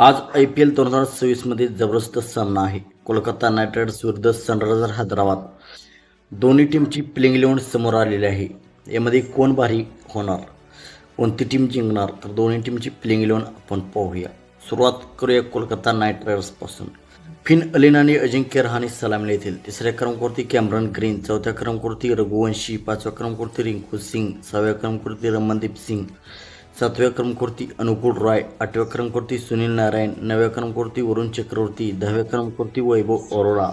आज IPL 2026 मध्ये जबरदस्त सामना आहे. कोलकाता नाईट रायडर्स विरुद्ध सनरायझर हैदराबाद. दोन्ही टीमची प्लेइंग 11 समोर आलेली आहे. यामध्ये कोण भारी होणार, कोणती टीम जिंकणार, तर दोन्ही टीमची प्लेइंग 11 आपण पाहूया. सुरुवात करूया कोलकाता नाईट रायडर्सपासून. फिन अलीन आणि अजिंक्य रहाणे सलामीला येतील. तिसऱ्या क्रमांकावरती कॅमरन ग्रीन, चौथ्या क्रमांकावरती रघुवंशी, पाचव्या क्रमांकावरती रिंकू सिंग, सहाव्या क्रमांकावरती रमनदीप सिंग, सातव्या क्रमांकावरती अनुकूल रॉय, आठव्या क्रमांकावरती सुनील नारायण, नवव्या क्रमांकावरती वरुण चक्रवर्ती, दहाव्या क्रमांकावरती वैभव अरोरा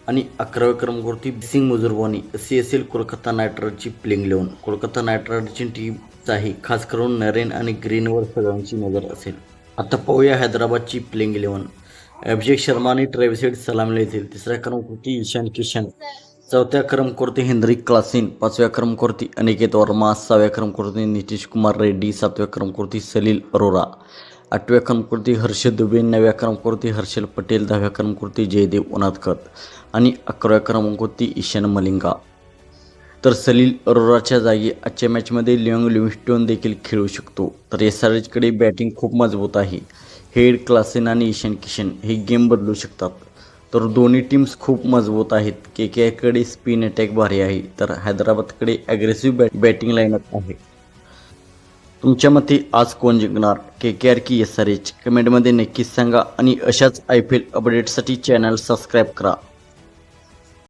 आणि 11व्या क्रमांकावरती सिंग मुजुरबानी अशी असेल कोलकाता नाईट रायडर्सची प्लेइंग 11. कोलकाता नाईट रायडर्सची टीमचाही खास करून नरेन आणि ग्रीनवर सगळ्यांची नजर असेल. आता पाहूया हैदराबादची प्लेइंग 11. अभिषेक शर्मा आणि ट्रेव्हिस हेड सलामीला येतील. तिसऱ्या क्रमांकावरती ईशान किशन, चौथ्या क्रमांकावरती हेनरिक क्लासेन, पाचव्या क्रमांकावरती अनिकेत वर्मा, सहाव्या क्रमांकावरती नितीश कुमार रेड्डी, सातव्या क्रमांकावरती सलील अरोरा, आठव्या क्रमांकावरती हर्ष दुबे, नवव्या क्रमांकावरती हर्षल पटेल, दहाव्या क्रमांकावरती जयदेव उनादकत आणि 11व्या क्रमांकावरती ईशान मलिंगा. तर सलील अरोराच्या जागी आजच्या मॅचमध्ये लिओंग लिव्हिंगस्टोन देखील खेळू शकतो. तर SRHकडे बॅटिंग खूप मजबूत आहे. हेड, क्लासेन आणि ईशान किशन हे गेम बदलू शकतात. तर दोन्ही टीम्स खूप मजबूत आहेत. KKRकडे स्पिन अटॅक भारी आहे, तर हैदराबादकडे ॲग्रेसिव्ह बॅटिंग लाईनअप आहे. तुमच्या मते आज कोण जिंकणार, KKR की SRH? कमेंटमध्ये नक्कीच सांगा आणि अशाच IPL अपडेटसाठी चॅनल सबस्क्राईब करा.